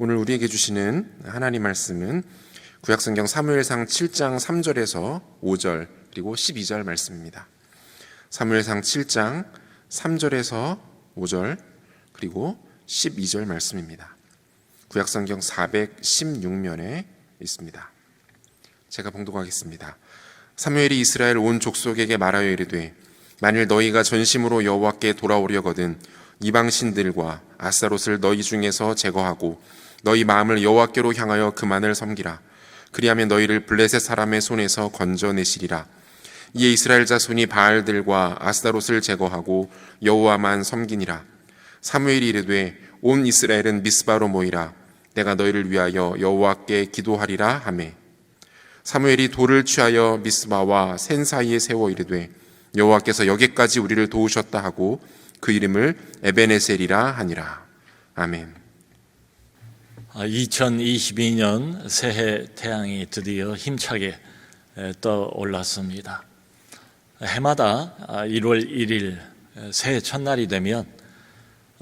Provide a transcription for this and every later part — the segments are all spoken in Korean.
오늘 우리에게 주시는 하나님 말씀은 구약성경 사무엘상 7장 3절에서 5절 그리고 12절 말씀입니다. 사무엘상 7장 3절에서 5절 그리고 12절 말씀입니다. 구약성경 416면에 있습니다. 제가 봉독하겠습니다. 사무엘이 이스라엘 온 족속에게 말하여 이르되 만일 너희가 전심으로 여호와께 돌아오려거든 이방신들과 아스타롯을 너희 중에서 제거하고 너희 마음을 여호와께로 향하여 그만을 섬기라. 그리하면 너희를 블레셋 사람의 손에서 건져내시리라. 이에 이스라엘 자손이 바알들과 아스타롯을 제거하고 여호와만 섬기니라. 사무엘이 이르되 온 이스라엘은 미스바로 모이라. 내가 너희를 위하여 여호와께 기도하리라 하매 사무엘이 돌을 취하여 미스바와 센 사이에 세워 이르되 여호와께서 여기까지 우리를 도우셨다 하고 그 이름을 에베네셀이라 하니라. 아멘. 2022년 새해 태양이 드디어 힘차게 떠올랐습니다. 해마다 1월 1일 새해 첫날이 되면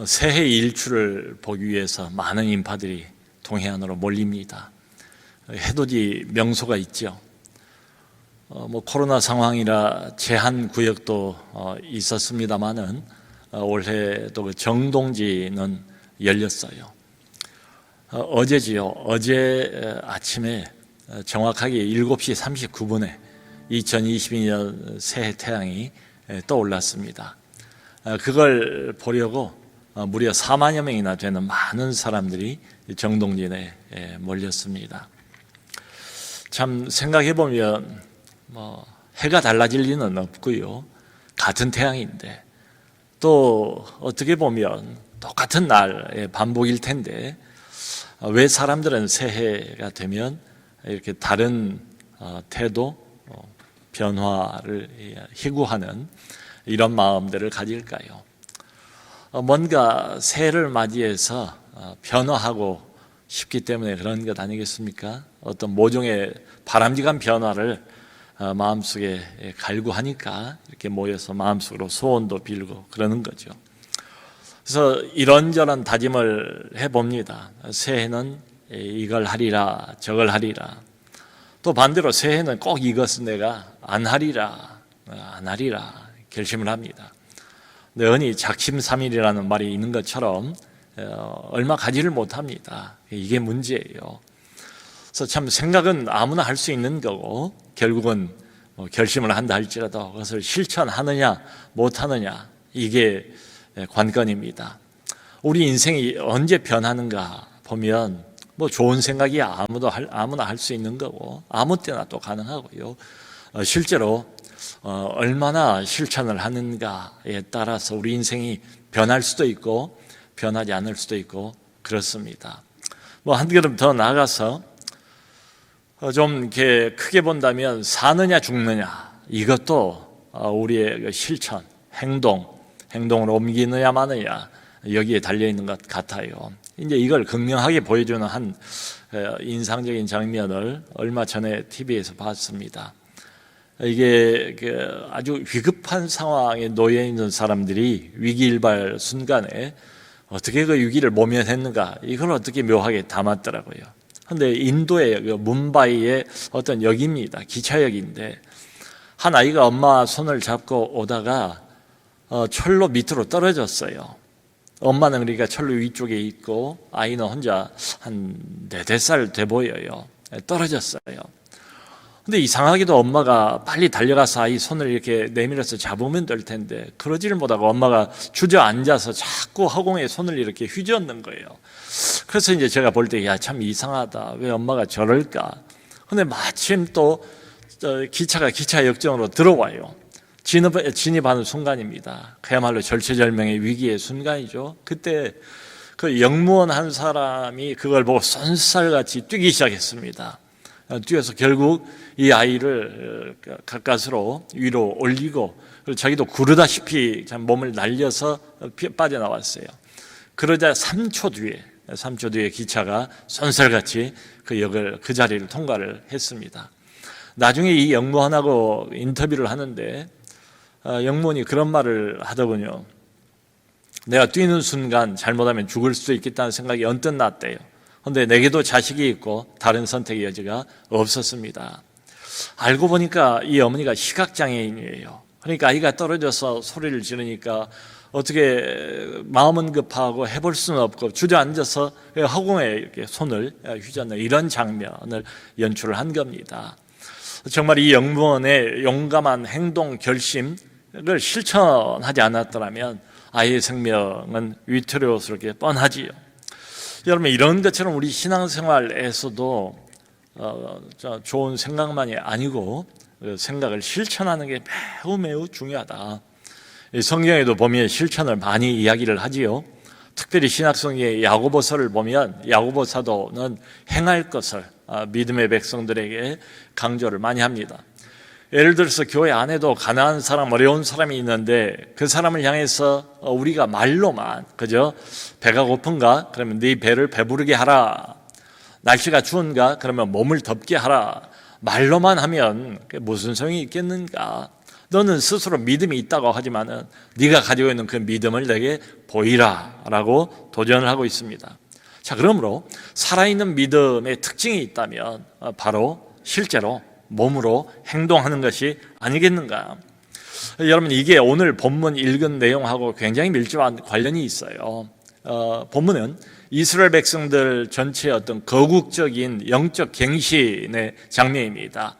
새해 일출을 보기 위해서 많은 인파들이 동해안으로 몰립니다. 해돋이 명소가 있죠. 코로나 상황이라 제한 구역도 있었습니다만은 올해도 그 정동지는 열렸어요. 어제지요. 어제 아침에 정확하게 7시 39분에 2022년 새해 태양이 떠올랐습니다. 그걸 보려고 무려 4만여 명이나 되는 많은 사람들이 정동진에 몰렸습니다. 참 생각해보면 해가 달라질 리는 없고요. 같은 태양인데 또 어떻게 보면 똑같은 날의 반복일 텐데 왜 사람들은 새해가 되면 이렇게 다른 태도, 변화를 희구하는 이런 마음들을 가질까요? 뭔가 새해를 맞이해서 변화하고 싶기 때문에 그런 것 아니겠습니까? 어떤 모종의 바람직한 변화를 마음속에 갈구하니까 이렇게 모여서 마음속으로 소원도 빌고 그러는 거죠. 그래서 이런저런 다짐을 해봅니다. 새해는 이걸 하리라 저걸 하리라. 또 반대로 새해는 꼭 이것은 내가 안 하리라 결심을 합니다. 흔히 작심삼일이라는 말이 있는 것처럼 얼마 가지를 못합니다. 이게 문제예요. 그래서 참 생각은 아무나 할 수 있는 거고 결국은 결심을 한다 할지라도 그것을 실천하느냐 못하느냐 이게 관건입니다. 우리 인생이 언제 변하는가 보면 좋은 생각이 아무나 할 수 있는 거고 아무 때나 또 가능하고요. 실제로 얼마나 실천을 하는가에 따라서 우리 인생이 변할 수도 있고 변하지 않을 수도 있고 그렇습니다. 한 걸음 더 나아가서 좀 이렇게 크게 본다면 사느냐 죽느냐 이것도 우리의 실천, 행동으로 옮기느냐 마느냐 여기에 달려있는 것 같아요. 이제 이걸 극명하게 보여주는 한 인상적인 장면을 얼마 전에 TV에서 봤습니다. 이게 아주 위급한 상황에 놓여 있는 사람들이 위기일발 순간에 어떻게 그 위기를 모면했는가 이걸 어떻게 묘하게 담았더라고요. 그런데 인도의 뭄바이의 어떤 역입니다. 기차역인데 한 아이가 엄마 손을 잡고 오다가 철로 밑으로 떨어졌어요. 엄마는 그러니까 철로 위쪽에 있고 아이는 혼자 한 4살 돼 보여요. 떨어졌어요. 근데 이상하게도 엄마가 빨리 달려가서 아이 손을 이렇게 내밀어서 잡으면 될 텐데 그러지를 못하고 엄마가 주저앉아서 자꾸 허공에 손을 이렇게 휘젓는 거예요. 그래서 이제 제가 볼 때 참 이상하다. 왜 엄마가 저럴까? 근데 마침 또 기차가 기차 역정으로 들어와요. 진입하는 순간입니다. 그야말로 절체절명의 위기의 순간이죠. 그때 그 역무원 한 사람이 그걸 보고 쏜살같이 뛰기 시작했습니다. 뛰어서 결국 이 아이를 가까스로 위로 올리고 자기도 구르다시피 몸을 날려서 빠져나왔어요. 그러자 3초 뒤에 기차가 쏜살같이 그 역을 그 자리를 통과를 했습니다. 나중에 이 역무원하고 인터뷰를 하는데 역무원이 그런 말을 하더군요. 내가 뛰는 순간 잘못하면 죽을 수도 있겠다는 생각이 언뜻 났대요. 그런데 내게도 자식이 있고 다른 선택의 여지가 없었습니다. 알고 보니까 이 어머니가 시각장애인이에요. 그러니까 아이가 떨어져서 소리를 지르니까 어떻게 마음은 급하고 해볼 수는 없고 주저앉아서 허공에 이렇게 손을 휘젓는 이런 장면을 연출을 한 겁니다. 정말 이 영부원의 용감한 행동 결심을 실천하지 않았더라면 아이의 생명은 위태로스럽게 뻔하지요. 여러분, 이런 것처럼 우리 신앙생활에서도 좋은 생각만이 아니고 생각을 실천하는 게 매우 중요하다. 성경에도 보면 실천을 많이 이야기를 하지요. 특별히 신약성경의 야고보서를 보면 야고보 사도는 행할 것을 믿음의 백성들에게 강조를 많이 합니다. 예를 들어서 교회 안에도 가난한 사람, 어려운 사람이 있는데 그 사람을 향해서 우리가 말로만 그저 배가 고픈가? 그러면 네 배를 배부르게 하라. 날씨가 추운가? 그러면 몸을 덥게 하라. 말로만 하면 무슨 소용이 있겠는가? 너는 스스로 믿음이 있다고 하지만은 네가 가지고 있는 그 믿음을 내게 보이라라고 도전을 하고 있습니다. 자, 그러므로 살아있는 믿음의 특징이 있다면 바로 실제로 몸으로 행동하는 것이 아니겠는가? 여러분, 이게 오늘 본문 읽은 내용하고 굉장히 밀접한 관련이 있어요. 본문은 이스라엘 백성들 전체의 어떤 거국적인 영적 갱신의 장면입니다.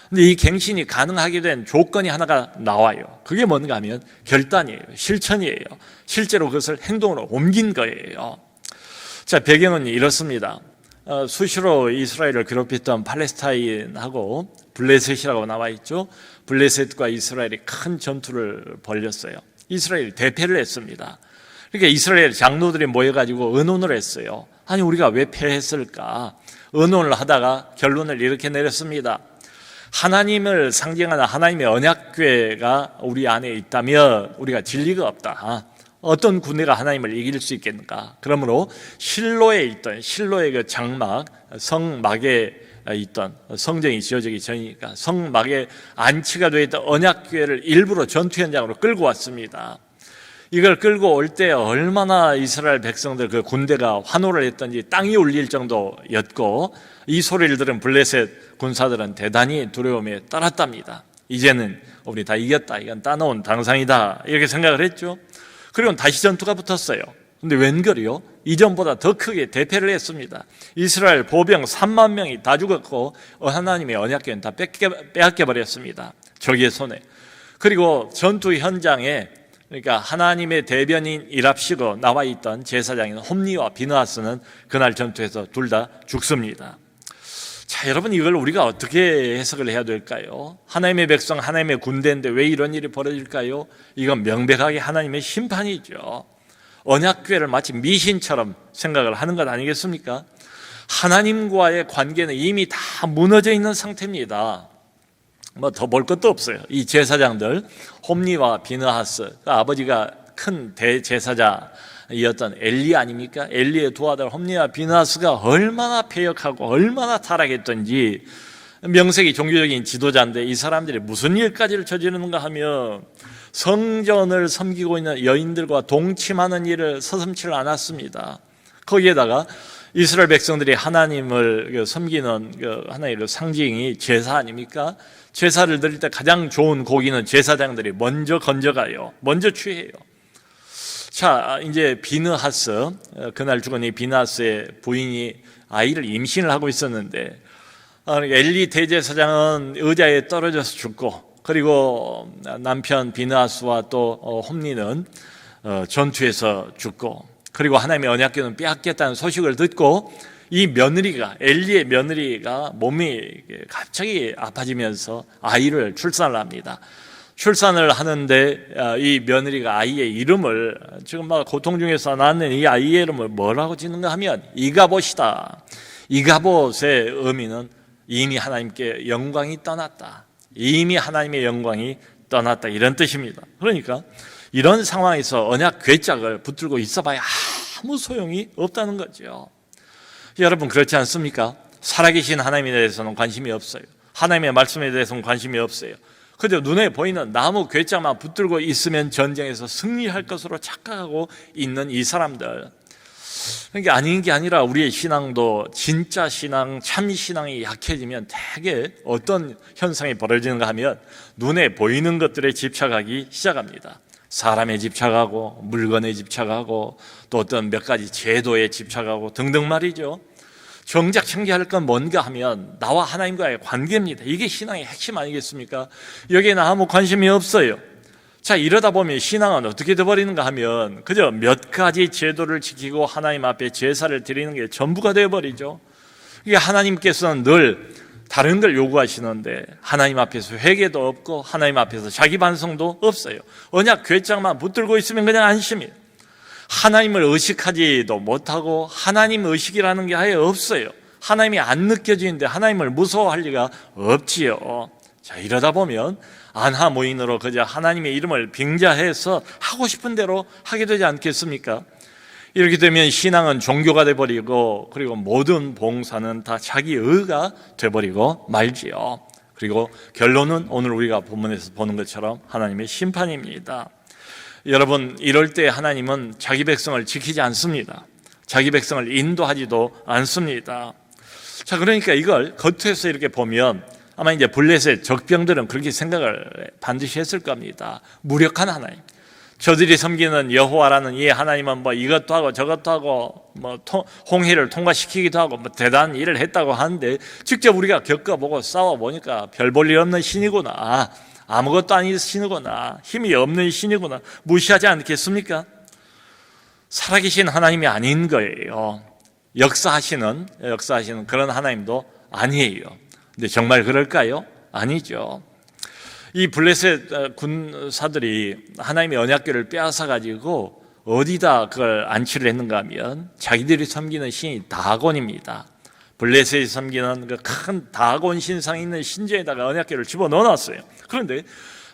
근데 이 갱신이 가능하게 된 조건이 하나가 나와요. 그게 뭔가 하면 결단이에요. 실천이에요. 실제로 그것을 행동으로 옮긴 거예요. 자, 배경은 이렇습니다. 수시로 이스라엘을 괴롭혔던 팔레스타인하고 블레셋이라고 나와 있죠. 블레셋과 이스라엘이 큰 전투를 벌였어요. 이스라엘이 대패를 했습니다. 그러니까 이스라엘 장로들이 모여가지고 의논을 했어요. 아니, 우리가 왜 패했을까? 의논을 하다가 결론을 이렇게 내렸습니다. 하나님을 상징하는 하나님의 언약궤가 우리 안에 있다면 우리가 진리가 없다. 어떤 군대가 하나님을 이길 수 있겠는가? 그러므로 실로에 있던 실로의 그 장막, 성막에 있던 성전이 지어지기 전이니까 성막에 안치가 되어 있던 언약궤를 일부러 전투 현장으로 끌고 왔습니다. 이걸 끌고 올 때 얼마나 이스라엘 백성들 그 군대가 환호를 했던지 땅이 울릴 정도였고, 이 소리를 들은 블레셋 군사들은 대단히 두려움에 떨었답니다. 이제는 우리 다 이겼다, 이건 따놓은 당상이다, 이렇게 생각을 했죠. 그리고 다시 전투가 붙었어요. 근데 웬걸요? 이전보다 더 크게 대패를 했습니다. 이스라엘 보병 3만 명이 다 죽었고 하나님의 언약궤는 다 빼앗겨 버렸습니다. 적의 손에. 그리고 전투 현장에, 그러니까 하나님의 대변인이랍시고 나와 있던 제사장인 홈니와 비느하스는 그날 전투에서 둘 다 죽습니다. 자, 여러분, 이걸 우리가 어떻게 해석을 해야 될까요? 하나님의 백성, 하나님의 군대인데 왜 이런 일이 벌어질까요? 이건 명백하게 하나님의 심판이죠. 언약궤를 마치 미신처럼 생각을 하는 것 아니겠습니까? 하나님과의 관계는 이미 다 무너져 있는 상태입니다. 뭐 더 볼 것도 없어요. 이 제사장들 홈니와 비느하스, 아버지가 큰 대제사장이었던 엘리 아닙니까? 엘리의 두 아들 홈니와 비느하스가 얼마나 패역하고 얼마나 타락했던지, 명색이 종교적인 지도자인데 이 사람들이 무슨 일까지를 저지르는가 하면 성전을 섬기고 있는 여인들과 동침하는 일을 서슴지를 않았습니다. 거기에다가 이스라엘 백성들이 하나님을 섬기는 하나의 상징이 제사 아닙니까? 제사를 드릴 때 가장 좋은 고기는 제사장들이 먼저 건져가요. 먼저 취해요. 자, 이제 비느하스, 그날 죽은 이 비느하스의 부인이 아이를 임신을 하고 있었는데, 엘리 대제사장은 의자에 떨어져서 죽고, 그리고 남편 비느하스와 또 홈니는 전투에서 죽고, 그리고 하나님의 언약궤는 빼앗겼다는 소식을 듣고 이 며느리가, 엘리의 며느리가 몸이 갑자기 아파지면서 아이를 출산을 합니다. 출산을 하는데 이 며느리가 아이의 이름을, 지금 막 고통 중에서 낳는 이 아이의 이름을 뭐라고 짓는가 하면 이가봇이다. 이가봇의 의미는 이미 하나님께 영광이 떠났다, 이미 하나님의 영광이 떠났다, 이런 뜻입니다. 그러니까 이런 상황에서 언약 궤짝을 붙들고 있어봐야 아무 소용이 없다는 거죠. 여러분, 그렇지 않습니까? 살아계신 하나님에 대해서는 관심이 없어요. 하나님의 말씀에 대해서는 관심이 없어요. 그저 눈에 보이는 나무 궤짝만 붙들고 있으면 전쟁에서 승리할 것으로 착각하고 있는 이 사람들. 그러니까 아닌 게 아니라 우리의 신앙도 진짜 신앙, 참 신앙이 약해지면 되게 어떤 현상이 벌어지는가 하면 눈에 보이는 것들에 집착하기 시작합니다. 사람에 집착하고 물건에 집착하고 또 어떤 몇 가지 제도에 집착하고 등등 말이죠. 정작 챙겨야 할 건 뭔가 하면 나와 하나님과의 관계입니다. 이게 신앙의 핵심 아니겠습니까? 여기에는 아무 관심이 없어요. 자, 이러다 보면 신앙은 어떻게 돼버리는가 하면 그저 몇 가지 제도를 지키고 하나님 앞에 제사를 드리는 게 전부가 돼버리죠. 이게 하나님께서는 늘 다른 걸 요구하시는데 하나님 앞에서 회개도 없고 하나님 앞에서 자기 반성도 없어요. 언약 괴짝만 붙들고 있으면 그냥 안심이에요. 하나님을 의식하지도 못하고 하나님 의식이라는 게 아예 없어요. 하나님이 안 느껴지는데 하나님을 무서워할 리가 없지요. 자, 이러다 보면 안하무인으로 그저 하나님의 이름을 빙자해서 하고 싶은 대로 하게 되지 않겠습니까? 이렇게 되면 신앙은 종교가 돼버리고 그리고 모든 봉사는 다 자기 의가 돼버리고 말지요. 그리고 결론은 오늘 우리가 본문에서 보는 것처럼 하나님의 심판입니다. 여러분, 이럴 때 하나님은 자기 백성을 지키지 않습니다. 자기 백성을 인도하지도 않습니다. 자, 그러니까 이걸 겉에서 이렇게 보면 아마 이제 블레셋 적병들은 그렇게 생각을 반드시 했을 겁니다. 무력한 하나님. 저들이 섬기는 여호와라는 이 하나님은 뭐 이것도 하고 저것도 하고 뭐 홍해를 통과시키기도 하고 뭐 대단한 일을 했다고 하는데 직접 우리가 겪어보고 싸워보니까 별 볼 일 없는 신이구나. 아무것도 아닌 신이구나. 힘이 없는 신이구나. 무시하지 않겠습니까? 살아계신 하나님이 아닌 거예요. 역사하시는 그런 하나님도 아니에요. 근데 정말 그럴까요? 아니죠. 이 블레셋 군사들이 하나님의 언약궤를 빼앗아 가지고 어디다 그걸 안치를 했는가 하면 자기들이 섬기는 신이 다곤입니다. 블레셋이 섬기는 그 큰 다곤 신상이 있는 신전에다가 언약궤를 집어넣어놨어요. 그런데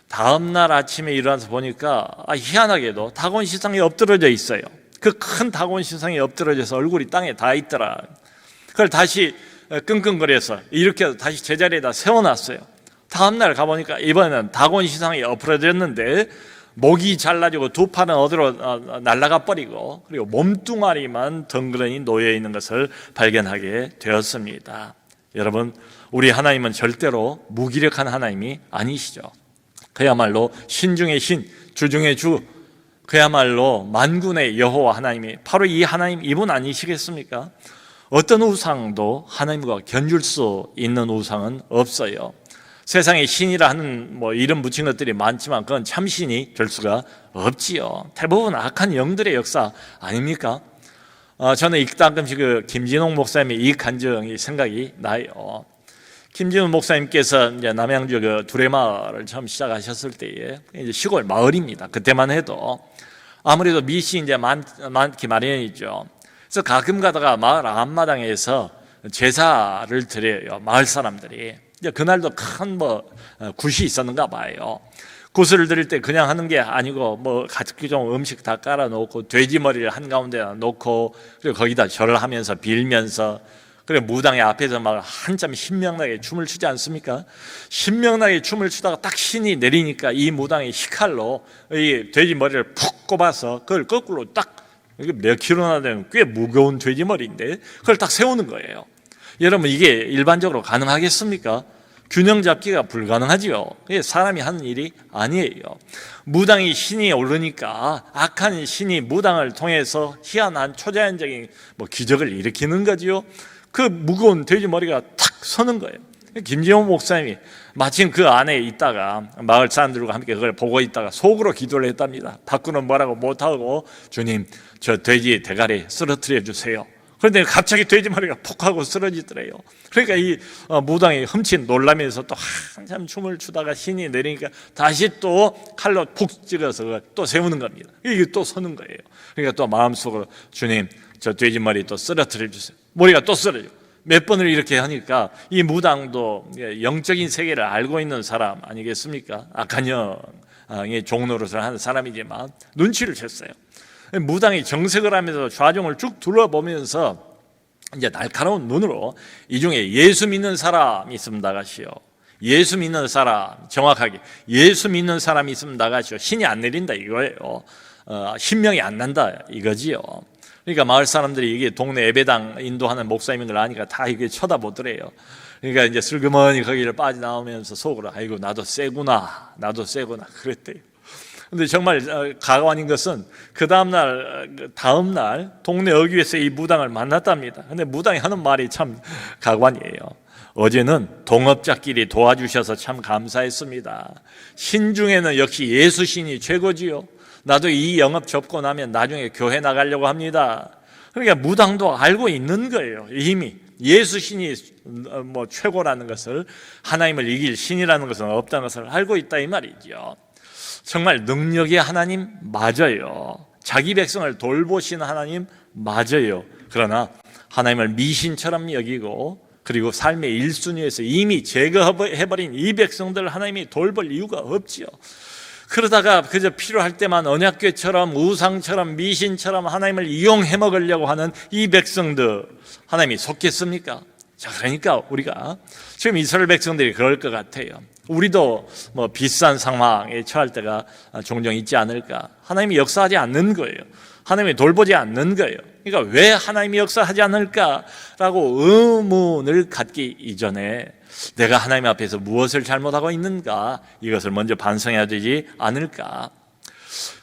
다음날 아침에 일어나서 보니까 희한하게도 다곤 신상이 엎드러져 있어요. 그 큰 다곤 신상이 엎드러져서 얼굴이 땅에 닿아 있더라. 그걸 다시 끙끙거려서 이렇게 다시 제자리에다 세워놨어요. 다음날 가보니까 이번에는 다곤 신상이 엎드러졌는데 목이 잘라지고 두 팔은 어디로 날아가 버리고 그리고 몸뚱아리만 덩그러니 놓여있는 것을 발견하게 되었습니다. 여러분, 우리 하나님은 절대로 무기력한 하나님이 아니시죠. 그야말로 신 중의 신, 주 중의 주, 그야말로 만군의 여호와 하나님이 바로 이 하나님, 이분 아니시겠습니까? 어떤 우상도 하나님과 견줄 수 있는 우상은 없어요. 세상에 신이라 하는 이름 붙인 것들이 많지만 그건 참신이 될 수가 없지요. 대부분 악한 영들의 역사 아닙니까? 저는 가끔씩 김진홍 목사님의 이 간증이 생각이 나요. 김진홍 목사님께서 이제 남양주 두레마을을 처음 시작하셨을 때에 이제 시골 마을입니다. 그때만 해도 아무래도 미시 이제 많기 마련이죠. 그래서 가끔 가다가 마을 앞마당에서 제사를 드려요. 마을 사람들이. 그날도 큰 굿이 있었는가 봐요. 굿을 드릴 때 그냥 하는 게 아니고 각종 음식 다 깔아놓고 돼지 머리를 한가운데 놓고 그리고 거기다 절을 하면서 빌면서 그리고 무당의 앞에서 막 한참 신명나게 춤을 추지 않습니까? 신명나게 춤을 추다가 딱 신이 내리니까 이 무당이 시칼로 이 돼지 머리를 푹 꼽아서 그걸 거꾸로 딱 몇 킬로나 되는 꽤 무거운 돼지 머리인데 그걸 딱 세우는 거예요. 여러분, 이게 일반적으로 가능하겠습니까? 균형 잡기가 불가능하지요. 이게 사람이 하는 일이 아니에요. 무당이 신이 오르니까 악한 신이 무당을 통해서 희한한 초자연적인 기적을 일으키는 거지요. 그 무거운 돼지 머리가 탁 서는 거예요. 김지호 목사님이 마침 그 안에 있다가 마을 사람들과 함께 그걸 보고 있다가 속으로 기도를 했답니다. 밖으로는 뭐라고 못하고 주님, 저 돼지 대가리 쓰러뜨려 주세요. 그런데 갑자기 돼지 머리가 푹 하고 쓰러지더래요. 그러니까 이 무당이 흠칫 놀라면서 또 한참 춤을 추다가 신이 내리니까 다시 또 칼로 푹 찍어서 또 세우는 겁니다. 이게 또 서는 거예요. 그러니까 또 마음속으로 주님, 저 돼지 머리 또 쓰러뜨려 주세요. 머리가 또 쓰러져. 몇 번을 이렇게 하니까 이 무당도 영적인 세계를 알고 있는 사람 아니겠습니까? 악한 영의 종노릇을 하는 사람이지만 눈치를 챘어요. 무당이 정색을 하면서 좌중을 쭉 둘러보면서 이제 날카로운 눈으로 이 중에 예수 믿는 사람이 있으면 나가시오. 예수 믿는 사람, 정확하게 예수 믿는 사람이 있으면 나가시오. 신이 안 내린다 이거예요. 신명이 안 난다 이거지요. 그러니까 마을 사람들이 이게 동네 예배당 인도하는 목사님인 걸 아니까 다 이게 쳐다보더래요. 그러니까 이제 슬그머니 거기를 빠져나오면서 속으로 아이고 나도 세구나 그랬대요. 근데 정말 가관인 것은 그 다음날 동네 어귀에서 이 무당을 만났답니다. 근데 무당이 하는 말이 참 가관이에요. 어제는 동업자끼리 도와주셔서 참 감사했습니다. 신 중에는 역시 예수신이 최고지요. 나도 이 영업 접고 나면 나중에 교회 나가려고 합니다. 그러니까 무당도 알고 있는 거예요. 이미 예수신이 뭐 최고라는 것을, 하나님을 이길 신이라는 것은 없다는 것을 알고 있다 이 말이죠. 정말 능력의 하나님 맞아요. 자기 백성을 돌보시는 하나님 맞아요. 그러나 하나님을 미신처럼 여기고 그리고 삶의 1순위에서 이미 제거해버린 이 백성들을 하나님이 돌볼 이유가 없지요. 그러다가 그저 필요할 때만 언약궤처럼 우상처럼 미신처럼 하나님을 이용해 먹으려고 하는 이 백성들 하나님이 속겠습니까? 자, 그러니까 우리가 지금 이스라엘 백성들이 그럴 것 같아요. 우리도 뭐 비싼 상황에 처할 때가 종종 있지 않을까? 하나님이 역사하지 않는 거예요. 하나님이 돌보지 않는 거예요. 그러니까 왜 하나님이 역사하지 않을까라고 의문을 갖기 이전에 내가 하나님 앞에서 무엇을 잘못하고 있는가, 이것을 먼저 반성해야 되지 않을까.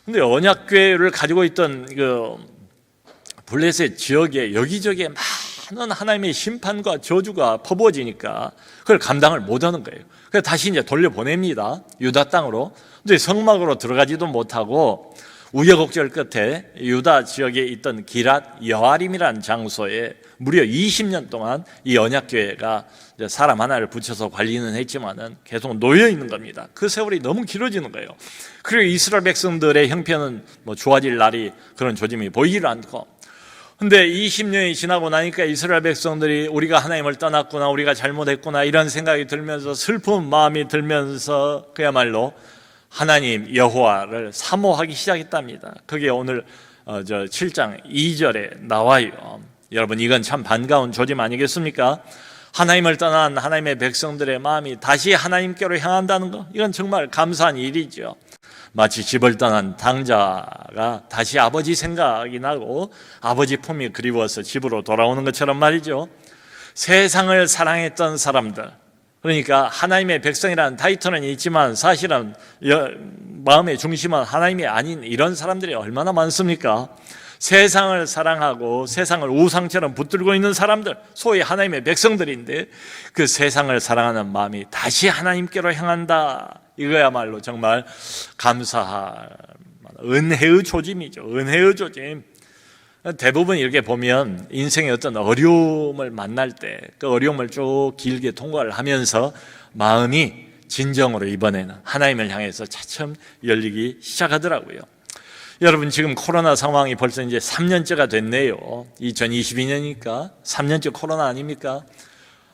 근데 언약궤를 가지고 있던 그 블레셋 지역에 여기저기에 많은 하나님의 심판과 저주가 퍼부어지니까 그걸 감당을 못하는 거예요. 그래서 다시 이제 돌려보냅니다. 유다 땅으로. 근데 성막으로 들어가지도 못하고 우여곡절 끝에 유다 지역에 있던 기랏 여아림이라는 장소에 무려 20년 동안 이 언약궤가 사람 하나를 붙여서 관리는 했지만은 계속 놓여 있는 겁니다. 그 세월이 너무 길어지는 거예요. 그리고 이스라엘 백성들의 형편은 뭐 좋아질 날이 그런 조짐이 보이질 않고, 근데 20년이 지나고 나니까 이스라엘 백성들이 우리가 하나님을 떠났구나, 우리가 잘못했구나 이런 생각이 들면서 슬픈 마음이 들면서 그야말로 하나님 여호와를 사모하기 시작했답니다. 그게 오늘 7장 2절에 나와요. 여러분, 이건 참 반가운 조짐 아니겠습니까? 하나님을 떠난 하나님의 백성들의 마음이 다시 하나님께로 향한다는 것, 이건 정말 감사한 일이죠. 마치 집을 떠난 당자가 다시 아버지 생각이 나고 아버지 품이 그리워서 집으로 돌아오는 것처럼 말이죠. 세상을 사랑했던 사람들, 그러니까 하나님의 백성이라는 타이틀은 있지만 사실은 마음의 중심은 하나님이 아닌 이런 사람들이 얼마나 많습니까? 세상을 사랑하고 세상을 우상처럼 붙들고 있는 사람들, 소위 하나님의 백성들인데 그 세상을 사랑하는 마음이 다시 하나님께로 향한다. 이거야말로 정말 감사할 은혜의 조짐이죠. 은혜의 조짐. 대부분 이렇게 보면 인생의 어떤 어려움을 만날 때 그 어려움을 쭉 길게 통과를 하면서 마음이 진정으로 이번에는 하나님을 향해서 차츰 열리기 시작하더라고요. 여러분, 지금 코로나 상황이 벌써 이제 3년째가 됐네요. 2022년이니까 3년째 코로나 아닙니까?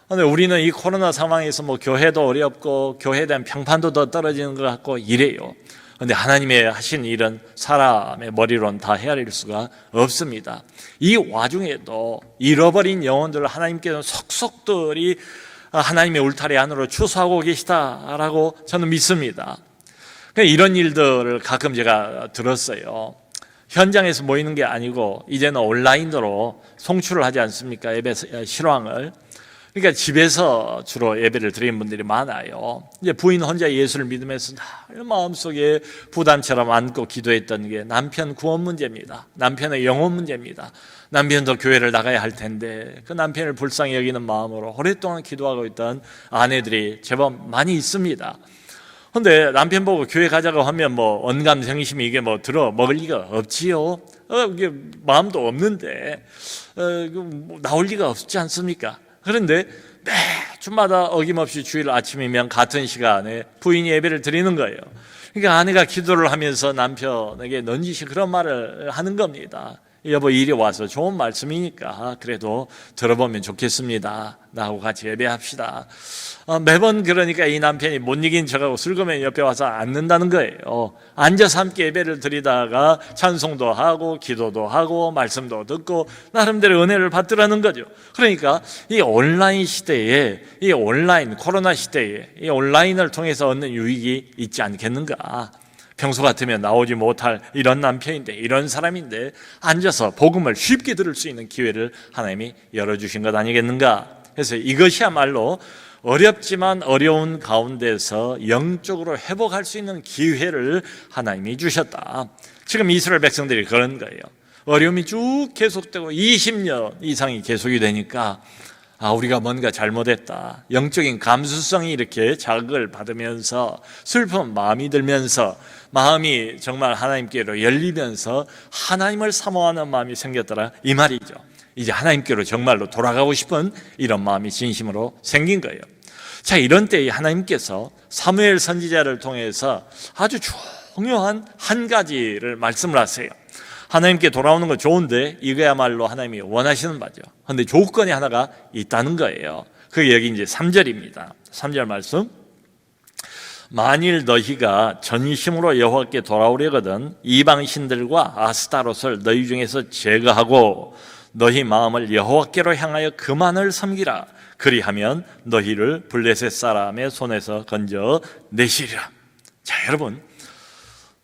근데 우리는 이 코로나 상황에서 뭐 교회도 어렵고 교회에 대한 평판도 더 떨어지는 것 같고 이래요. 그런데 하나님의 하신 일은 사람의 머리로는 다 헤아릴 수가 없습니다. 이 와중에도 잃어버린 영혼들을 하나님께서 속속들이 하나님의 울타리 안으로 추수하고 계시다라고 저는 믿습니다. 이런 일들을 가끔 제가 들었어요. 현장에서 모이는 게 아니고 이제는 온라인으로 송출을 하지 않습니까? 예배 실황을. 그러니까 집에서 주로 예배를 드리는 분들이 많아요. 이제 부인 혼자 예수를 믿으면서 늘 마음속에 부담처럼 안고 기도했던 게 남편 구원 문제입니다. 남편의 영혼 문제입니다. 남편도 교회를 나가야 할 텐데 그 남편을 불쌍히 여기는 마음으로 오랫동안 기도하고 있던 아내들이 제법 많이 있습니다. 근데 남편 보고 교회 가자고 하면 뭐 언감생심이 이게 뭐 들어 먹을 리가 없지요. 이게 마음도 없는데 나올 리가 없지 않습니까? 그런데 매주마다 어김없이 주일 아침이면 같은 시간에 부인이 예배를 드리는 거예요. 그러니까 아내가 기도를 하면서 남편에게 넌지시 그런 말을 하는 겁니다. 여보, 이리 와서 좋은 말씀이니까 그래도 들어보면 좋겠습니다. 나하고 같이 예배합시다. 매번 그러니까 이 남편이 못 이긴 척하고 슬그머니 옆에 와서 앉는다는 거예요. 앉아서 함께 예배를 드리다가 찬송도 하고 기도도 하고 말씀도 듣고 나름대로 은혜를 받더라는 거죠. 그러니까 이 온라인 시대에, 이 온라인 코로나 시대에 이 온라인을 통해서 얻는 유익이 있지 않겠는가. 평소 같으면 나오지 못할 이런 남편인데, 이런 사람인데 앉아서 복음을 쉽게 들을 수 있는 기회를 하나님이 열어주신 것 아니겠는가? 그래서 이것이야말로 어렵지만 어려운 가운데서 영적으로 회복할 수 있는 기회를 하나님이 주셨다. 지금 이스라엘 백성들이 그런 거예요. 어려움이 쭉 계속되고 20년 이상이 계속이 되니까 우리가 뭔가 잘못했다. 영적인 감수성이 이렇게 자극을 받으면서 슬픈 마음이 들면서 마음이 정말 하나님께로 열리면서 하나님을 사모하는 마음이 생겼더라, 이 말이죠. 이제 하나님께로 정말로 돌아가고 싶은 이런 마음이 진심으로 생긴 거예요. 자, 이런 때에 하나님께서 사무엘 선지자를 통해서 아주 중요한 한 가지를 말씀을 하세요. 하나님께 돌아오는 건 좋은데 이거야말로 하나님이 원하시는 바죠. 그런데 조건이 하나가 있다는 거예요. 그게 여기 이제 3절입니다. 3절 말씀. 만일 너희가 전심으로 여호와께 돌아오려거든 이방 신들과 아스타롯을 너희 중에서 제거하고 너희 마음을 여호와께로 향하여 그만을 섬기라. 그리하면 너희를 블레셋 사람의 손에서 건져 내시리라. 자, 여러분,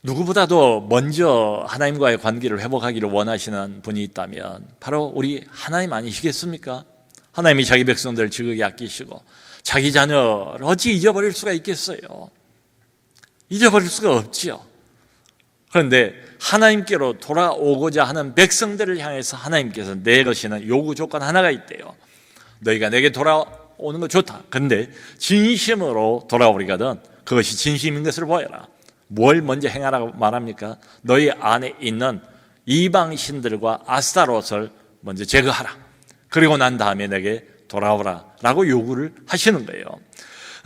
누구보다도 먼저 하나님과의 관계를 회복하기를 원하시는 분이 있다면 바로 우리 하나님 아니시겠습니까? 하나님이 자기 백성들을 지극히 아끼시고 자기 자녀를 어찌 잊어버릴 수가 있겠어요? 잊어버릴 수가 없지요. 그런데 하나님께로 돌아오고자 하는 백성들을 향해서 하나님께서 내것이는 요구 조건 하나가 있대요. 너희가 내게 돌아오는 거 좋다. 그런데 진심으로 돌아오리거든 그것이 진심인 것을 보여라. 뭘 먼저 행하라고 말합니까? 너희 안에 있는 이방 신들과 아스타롯을 먼저 제거하라. 그리고 난 다음에 내게 돌아오라 라고 요구를 하시는 거예요.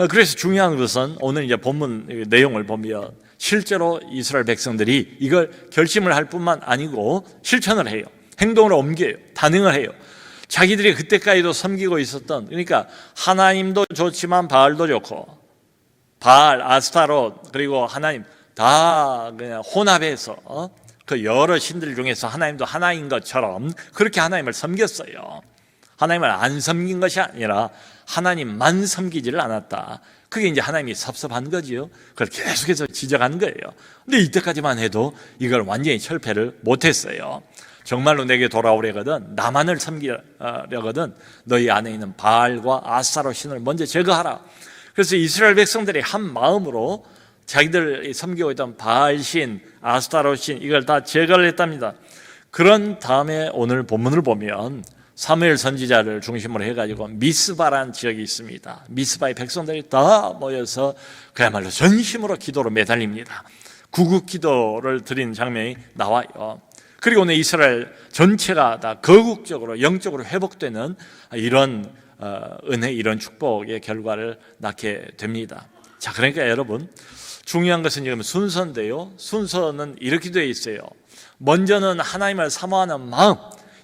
그래서 중요한 것은 오늘 이제 본문 내용을 보면 실제로 이스라엘 백성들이 이걸 결심을 할 뿐만 아니고 실천을 해요. 행동으로 옮겨요. 단행을 해요. 자기들이 그때까지도 섬기고 있었던, 그러니까 하나님도 좋지만 바알도 좋고 바알, 아스타롯 그리고 하나님 다 그냥 혼합해서 그 여러 신들 중에서 하나님도 하나인 것처럼 그렇게 하나님을 섬겼어요. 하나님을 안 섬긴 것이 아니라 하나님만 섬기지를 않았다. 그게 이제 하나님이 섭섭한 거지요. 그걸 계속해서 지적한 거예요. 근데 이때까지만 해도 이걸 완전히 철폐를 못했어요. 정말로 내게 돌아오려거든 나만을 섬기려거든 너희 안에 있는 바알과 아스타롯 신을 먼저 제거하라. 그래서 이스라엘 백성들이 한 마음으로 자기들 섬기고 있던 바알신, 아스타롯신 이걸 다 제거를 했답니다. 그런 다음에 오늘 본문을 보면 사무엘 선지자를 중심으로 해가지고 미스바라는 지역이 있습니다. 미스바의 백성들이 다 모여서 그야말로 전심으로 기도로 매달립니다. 구국 기도를 드린 장면이 나와요. 그리고 오늘 이스라엘 전체가 다 거국적으로 영적으로 회복되는 이런 은혜, 이런 축복의 결과를 낳게 됩니다. 자, 그러니까 여러분, 중요한 것은 지금 순서인데요. 순서는 이렇게 되어 있어요. 먼저는 하나님을 사모하는 마음,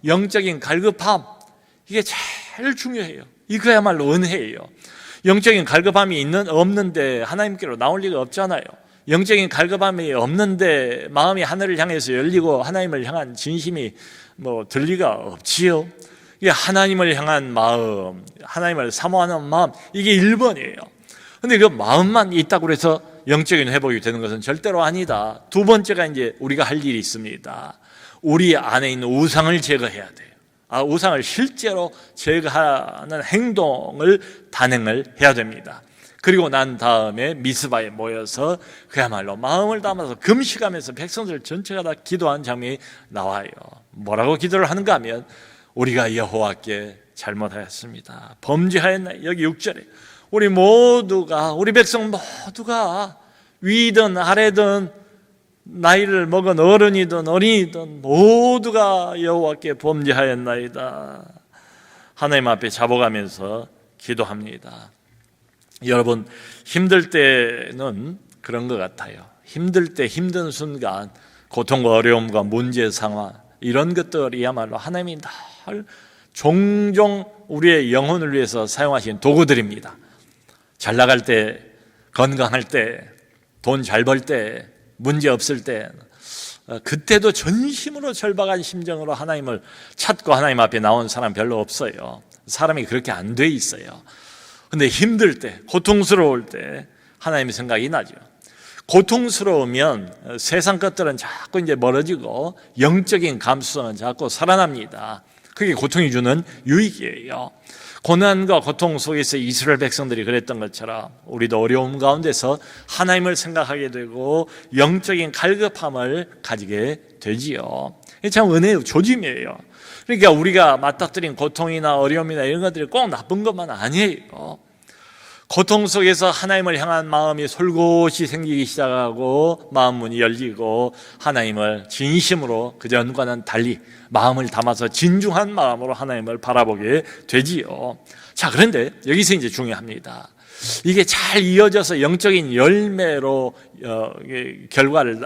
영적인 갈급함, 이게 제일 중요해요. 이거야말로 은혜예요. 영적인 갈급함이 없는데 하나님께로 나올 리가 없잖아요. 영적인 갈급함이 없는데 마음이 하늘을 향해서 열리고 하나님을 향한 진심이 들 리가 없지요. 이게 하나님을 향한 마음, 하나님을 사모하는 마음, 이게 1번이에요. 근데 그 마음만 있다고 해서 영적인 회복이 되는 것은 절대로 아니다. 두 번째가 이제 우리가 할 일이 있습니다. 우리 안에 있는 우상을 제거해야 돼요. 우상을 실제로 제거하는 행동을 단행을 해야 됩니다. 그리고 난 다음에 미스바에 모여서 그야말로 마음을 담아서 금식하면서 백성들 전체가 다 기도한 장면이 나와요. 뭐라고 기도를 하는가 하면 우리가 여호와께 잘못하였습니다. 범죄하였나이다. 여기 6절에 우리 백성 모두가 위든 아래든 나이를 먹은 어른이든 어린이든 모두가 여호와께 범죄하였나이다. 하나님 앞에 잡아가면서 기도합니다. 여러분, 힘들 때는 그런 것 같아요. 힘들 때, 힘든 순간, 고통과 어려움과 문제 상황, 이런 것들이야말로 하나님이 늘 종종 우리의 영혼을 위해서 사용하신 도구들입니다. 잘 나갈 때, 건강할 때, 돈 잘 벌 때, 문제 없을 때, 그때도 전심으로 절박한 심정으로 하나님을 찾고 하나님 앞에 나온 사람 별로 없어요. 사람이 그렇게 안 돼 있어요. 근데 힘들 때, 고통스러울 때 하나님의 생각이 나죠. 고통스러우면 세상 것들은 자꾸 이제 멀어지고 영적인 감수성은 자꾸 살아납니다. 그게 고통이 주는 유익이에요. 고난과 고통 속에서 이스라엘 백성들이 그랬던 것처럼 우리도 어려움 가운데서 하나님을 생각하게 되고 영적인 갈급함을 가지게 되지요. 이게 참 은혜의 조짐이에요. 그러니까 우리가 맞닥뜨린 고통이나 어려움이나 이런 것들이 꼭 나쁜 것만 아니에요. 고통 속에서 하나님을 향한 마음이 솔곳이 생기기 시작하고 마음 문이 열리고 하나님을 진심으로 그전과는 달리 마음을 담아서 진중한 마음으로 하나님을 바라보게 되지요. 자, 그런데 여기서 이제 중요합니다. 이게 잘 이어져서 영적인 열매로 결과를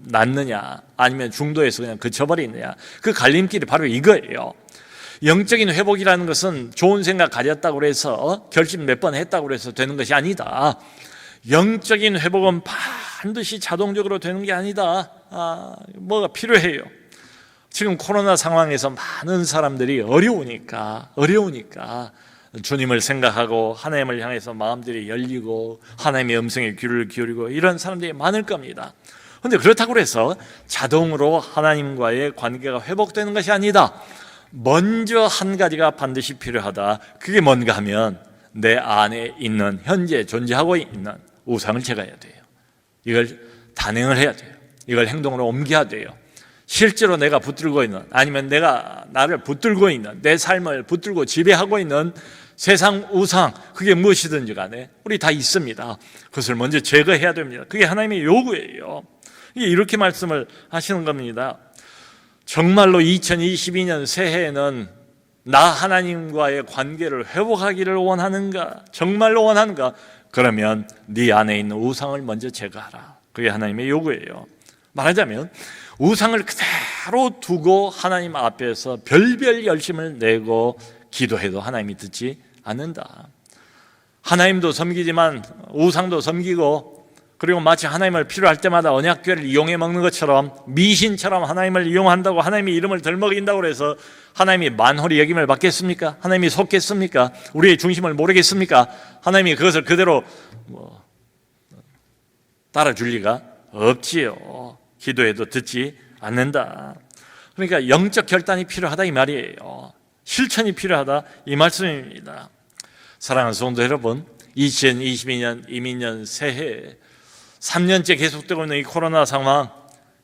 낳느냐 아니면 중도에서 그냥 그쳐버리느냐, 그 갈림길이 바로 이거예요. 영적인 회복이라는 것은 좋은 생각 가졌다고 해서 결심 몇 번 했다고 해서 되는 것이 아니다. 영적인 회복은 반드시 자동적으로 되는 게 아니다. 뭐가 필요해요. 지금 코로나 상황에서 많은 사람들이 어려우니까 주님을 생각하고 하나님을 향해서 마음들이 열리고 하나님의 음성에 귀를 기울이고 이런 사람들이 많을 겁니다. 그런데 그렇다고 해서 자동으로 하나님과의 관계가 회복되는 것이 아니다. 먼저 한 가지가 반드시 필요하다. 그게 뭔가 하면 내 안에 있는 현재 존재하고 있는 우상을 제거해야 돼요. 이걸 단행을 해야 돼요. 이걸 행동으로 옮겨야 돼요. 실제로 내가 붙들고 있는, 아니면 내가 나를 붙들고 있는, 내 삶을 붙들고 지배하고 있는 세상 우상, 그게 무엇이든지 간에 우리 다 있습니다. 그것을 먼저 제거해야 됩니다. 그게 하나님의 요구예요. 이렇게 말씀을 하시는 겁니다. 정말로 2022년 새해에는 나 하나님과의 관계를 회복하기를 원하는가? 정말로 원하는가? 그러면 네 안에 있는 우상을 먼저 제거하라. 그게 하나님의 요구예요. 말하자면 우상을 그대로 두고 하나님 앞에서 별별 열심을 내고 기도해도 하나님이 듣지 않는다. 하나님도 섬기지만 우상도 섬기고, 그리고 마치 하나님을 필요할 때마다 언약궤를 이용해 먹는 것처럼 미신처럼 하나님을 이용한다고 하나님의 이름을 덜먹인다고 해서 하나님이 만홀히 여김을 받겠습니까? 하나님이 속겠습니까? 우리의 중심을 모르겠습니까? 하나님이 그것을 그대로 따라줄 리가 없지요. 기도해도 듣지 않는다. 그러니까 영적 결단이 필요하다 이 말이에요. 실천이 필요하다 이 말씀입니다. 사랑하는 성도 여러분, 2022년 이민년 새해 3년째 계속되고 있는 이 코로나 상황,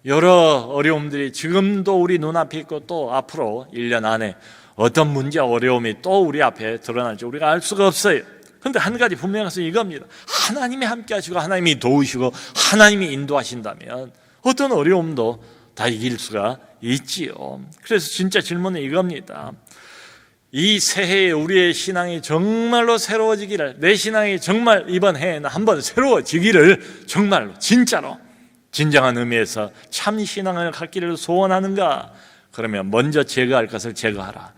여러 어려움들이 지금도 우리 눈앞에 있고 또 앞으로 1년 안에 어떤 문제와 어려움이 또 우리 앞에 드러날지 우리가 알 수가 없어요. 그런데 한 가지 분명한 것은 이겁니다. 하나님이 함께 하시고 하나님이 도우시고 하나님이 인도하신다면 어떤 어려움도 다 이길 수가 있지요. 그래서 진짜 질문은 이겁니다. 이 새해에 우리의 신앙이 정말로 새로워지기를, 내 신앙이 정말 이번 해에는 한번 새로워지기를 정말로 진짜로 진정한 의미에서 참 신앙을 갖기를 소원하는가? 그러면 먼저 제거할 것을 제거하라,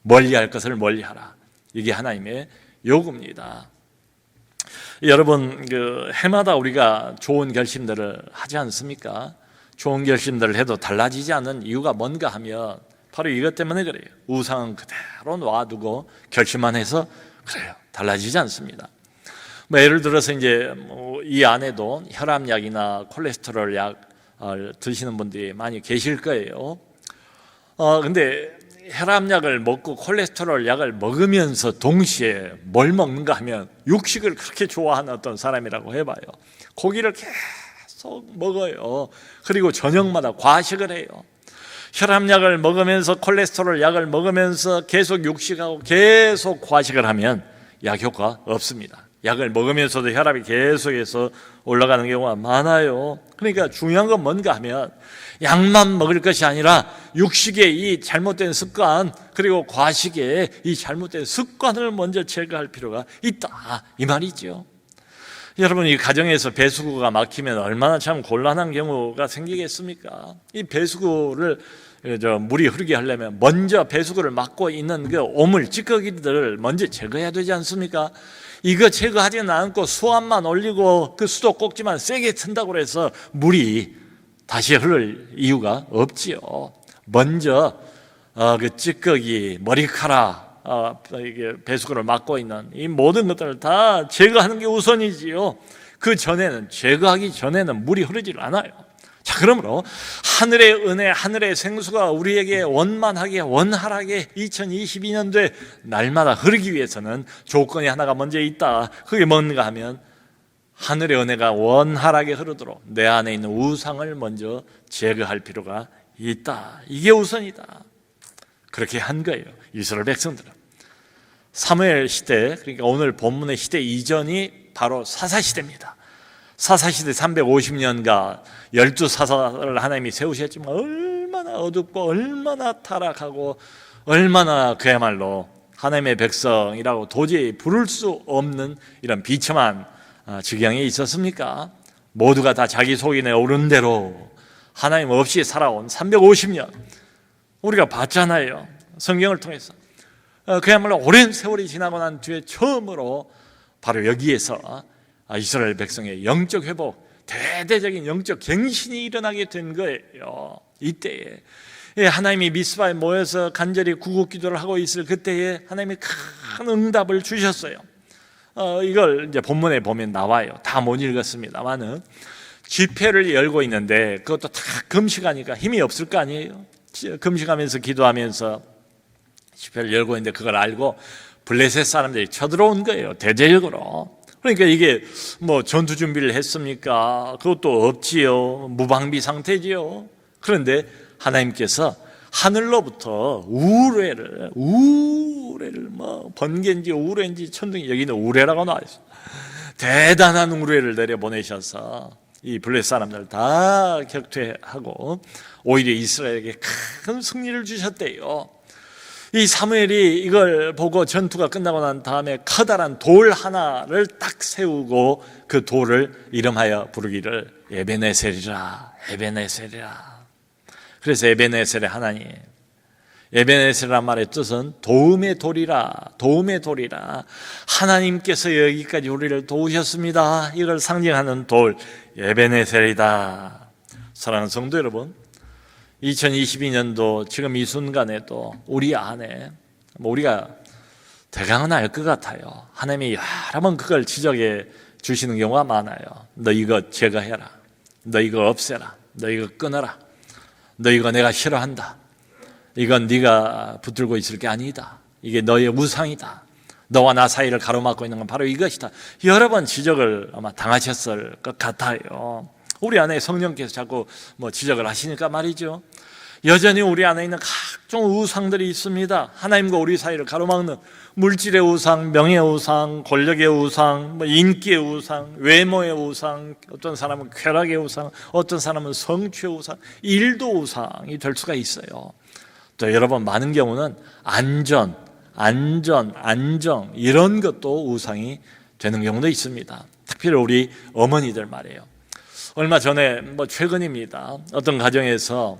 멀리할 것을 멀리하라. 이게 하나님의 요구입니다. 여러분, 해마다 우리가 좋은 결심들을 하지 않습니까? 좋은 결심들을 해도 달라지지 않는 이유가 뭔가 하면 바로 이것 때문에 그래요. 우상은 그대로 놔두고 결심만 해서 그래요. 달라지지 않습니다. 예를 들어서 이제 이 안에도 혈압약이나 콜레스테롤 약 드시는 분들이 많이 계실 거예요. 근데 혈압약을 먹고 콜레스테롤 약을 먹으면서 동시에 뭘 먹는가 하면 육식을 그렇게 좋아하는 어떤 사람이라고 해봐요. 고기를 계속 먹어요. 그리고 저녁마다 과식을 해요. 혈압약을 먹으면서 콜레스테롤 약을 먹으면서 계속 육식하고 계속 과식을 하면 약 효과 없습니다. 약을 먹으면서도 혈압이 계속해서 올라가는 경우가 많아요. 그러니까 중요한 건 뭔가 하면 약만 먹을 것이 아니라 육식의 이 잘못된 습관, 그리고 과식의 이 잘못된 습관을 먼저 제거할 필요가 있다 이 말이죠. 여러분, 이 가정에서 배수구가 막히면 얼마나 참 곤란한 경우가 생기겠습니까? 이 배수구를 물이 흐르게 하려면 먼저 배수구를 막고 있는 그 오물, 찌꺼기들을 먼저 제거해야 되지 않습니까? 이거 제거하지는 않고 수압만 올리고 그 수도 꼭지만 세게 튼다고 해서 물이 다시 흐를 이유가 없지요. 먼저 그 찌꺼기, 머리카락, 이게 배수구를 막고 있는 이 모든 것들을 다 제거하는 게 우선이지요. 그 전에는, 제거하기 전에는 물이 흐르질 않아요. 자, 그러므로 하늘의 은혜, 하늘의 생수가 우리에게 원만하게, 원활하게 2022년도에 날마다 흐르기 위해서는 조건이 하나가 먼저 있다. 그게 뭔가 하면 하늘의 은혜가 원활하게 흐르도록 내 안에 있는 우상을 먼저 제거할 필요가 있다. 이게 우선이다. 그렇게 한 거예요, 이스라엘 백성들은. 사무엘 시대, 그러니까 오늘 본문의 시대 이전이 바로 사사시대입니다. 사사시대 350년간 12사사를 하나님이 세우셨지만 얼마나 어둡고 얼마나 타락하고 얼마나 그야말로 하나님의 백성이라고 도저히 부를 수 없는 이런 비참한 지경에 있었습니까? 모두가 다 자기 속인에 오른 대로 하나님 없이 살아온 350년 우리가 봤잖아요, 성경을 통해서. 그야말로 오랜 세월이 지나고 난 뒤에 처음으로 바로 여기에서 이스라엘 백성의 영적 회복, 대대적인 영적 갱신이 일어나게 된 거예요. 이때에 하나님이 미스바에 모여서 간절히 구국기도를 하고 있을 그때에 하나님이 큰 응답을 주셨어요. 이걸 이제 본문에 보면 나와요. 다 못 읽었습니다만은 집회를 열고 있는데 그것도 다 금식하니까 힘이 없을 거 아니에요. 금식하면서 기도하면서 집회를 열고 있는데 그걸 알고 블레셋 사람들이 쳐들어온 거예요, 대대적으로. 그러니까 이게 뭐 전투 준비를 했습니까? 그것도 없지요. 무방비 상태지요. 그런데 하나님께서 하늘로부터 우레를 뭐 번개인지 우레인지 천둥이, 여기는 우레라고 나와 있어요. 대단한 우레를 내려 보내셔서 이 블레셋 사람들 다 격퇴하고 오히려 이스라엘에게 큰 승리를 주셨대요. 이 사무엘이 이걸 보고 전투가 끝나고 난 다음에 커다란 돌 하나를 딱 세우고 그 돌을 이름하여 부르기를 에베네셀이라, 에베네셀이라. 그래서 에베네셀의 하나님, 에베네셀이란 말의 뜻은 도움의 돌이라, 도움의 돌이라. 하나님께서 여기까지 우리를 도우셨습니다. 이걸 상징하는 돌, 에베네셀이다. 사랑하는 성도 여러분, 2022년도 지금 이 순간에도 우리 안에 우리가 대강은 알 것 같아요. 하나님이 여러 번 그걸 지적해 주시는 경우가 많아요. 너 이거 제거해라, 너 이거 없애라, 너 이거 끊어라, 너 이거 내가 싫어한다, 이건 네가 붙들고 있을 게 아니다, 이게 너의 우상이다, 너와 나 사이를 가로막고 있는 건 바로 이것이다. 여러 번 지적을 아마 당하셨을 것 같아요. 우리 안에 성령께서 자꾸 뭐 지적을 하시니까 말이죠. 여전히 우리 안에 있는 각종 우상들이 있습니다. 하나님과 우리 사이를 가로막는 물질의 우상, 명예의 우상, 권력의 우상, 뭐 인기의 우상, 외모의 우상, 어떤 사람은 쾌락의 우상, 어떤 사람은 성취의 우상, 일도 우상이 될 수가 있어요. 또 여러분, 많은 경우는 안정 이런 것도 우상이 되는 경우도 있습니다. 특별히 우리 어머니들 말이에요. 얼마 전에 최근입니다. 어떤 가정에서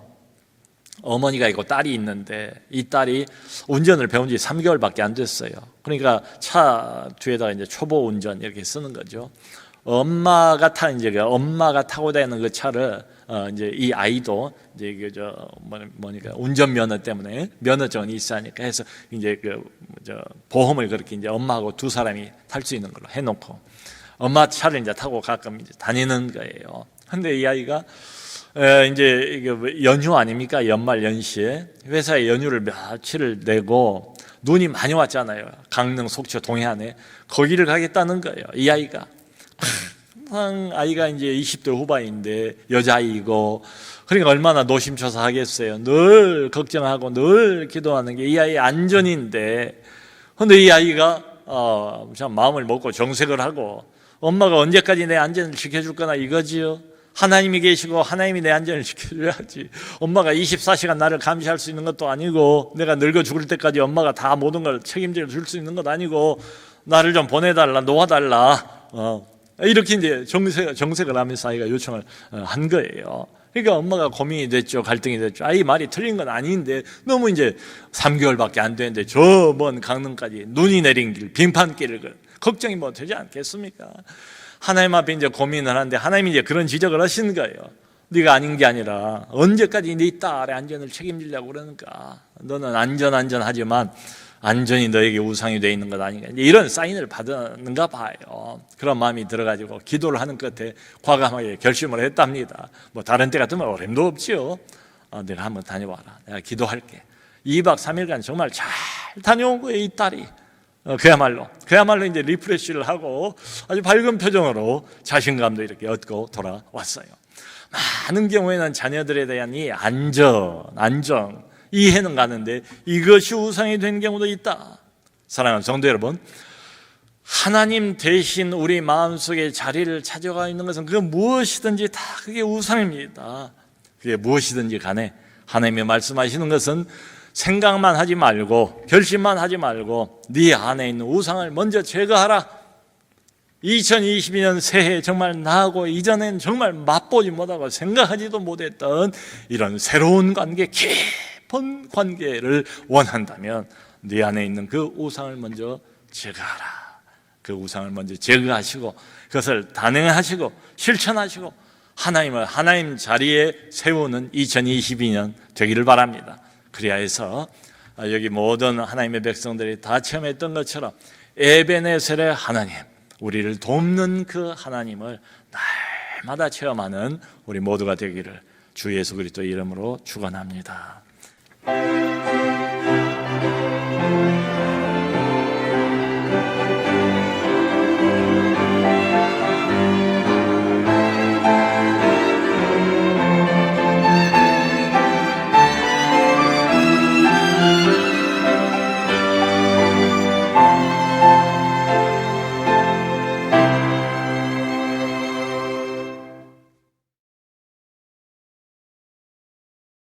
어머니가 있고 딸이 있는데 이 딸이 운전을 배운 지 3개월밖에 안 됐어요. 그러니까 차 뒤에다가 이제 초보 운전 이렇게 쓰는 거죠. 엄마가 타고 다니는 그 차를 이제 이 아이도 이제 뭐니까 운전 면허 때문에 면허증이 있어야 하니까 해서 이제 보험을 그렇게 이제 엄마하고 두 사람이 탈 수 있는 걸로 해놓고 엄마 차를 이제 타고 가끔 이제 다니는 거예요. 근데 이 아이가 이제 이게 연휴 아닙니까? 연말 연시에 회사에 연휴를 며칠을 내고 눈이 많이 왔잖아요. 강릉, 속초, 동해안에 거기를 가겠다는 거예요. 이 아이가 항상 아이가 이제 20대 후반인데 여자아이고 그러니까 얼마나 노심초사하겠어요. 늘 걱정하고 늘 기도하는 게 이 아이의 안전인데, 근데 이 아이가 참 마음을 먹고 정색을 하고 엄마가 언제까지 내 안전을 지켜줄 거나 이거지요. 하나님이 계시고 하나님이 내 안전을 지켜줘야지. 엄마가 24시간 나를 감시할 수 있는 것도 아니고 내가 늙어 죽을 때까지 엄마가 다 모든 걸 책임져 줄 수 있는 것도 아니고 나를 좀 보내달라, 놓아달라. 이렇게 이제 정색을 하면서 아이가 요청을 한 거예요. 그러니까 엄마가 고민이 됐죠. 갈등이 됐죠. 아이 말이 틀린 건 아닌데 너무 이제 3개월밖에 안 되는데 저 먼 강릉까지 눈이 내린 길, 빙판길을 걱정이 뭐 되지 않겠습니까? 하나님 앞에 이제 고민을 하는데 하나님이 이제 그런 지적을 하시는 거예요. 네가 아닌 게 아니라 언제까지 네 딸의 안전을 책임지려고 그러는가? 너는 안전하지만 안전히 너에게 우상이 되어 있는 것 아닌가, 이런 사인을 받았는가 봐요. 그런 마음이 들어가지고 기도를 하는 끝에 과감하게 결심을 했답니다. 뭐 다른 때 같으면 어림도 없지요. 내가 한번 다녀와라, 내가 기도할게. 2박 3일간 정말 잘 다녀온 거예요, 이 딸이. 그야말로 이제 리프레시를 하고 아주 밝은 표정으로 자신감도 이렇게 얻고 돌아왔어요. 많은 경우에는 자녀들에 대한 이 안정, 이해는 가는데 이것이 우상이 된 경우도 있다. 사랑하는 성도 여러분, 하나님 대신 우리 마음속에 자리를 찾아가 있는 것은 그 무엇이든지 다 그게 우상입니다. 그게 무엇이든지 간에 하나님의 말씀하시는 것은 생각만 하지 말고 결심만 하지 말고 네 안에 있는 우상을 먼저 제거하라. 2022년 새해 정말 나하고 이전엔 정말 맛보지 못하고 생각하지도 못했던 이런 새로운 관계, 깊은 관계를 원한다면 네 안에 있는 그 우상을 먼저 제거하라. 그 우상을 먼저 제거하시고 그것을 단행하시고 실천하시고 하나님을 하나님 자리에 세우는 2022년 되기를 바랍니다. 그래야 해서 여기 모든 하나님의 백성들이 다 체험했던 것처럼 에베네셀의 하나님, 우리를 돕는 그 하나님을 날마다 체험하는 우리 모두가 되기를 주 예수 그리스도 이름으로 축원합니다.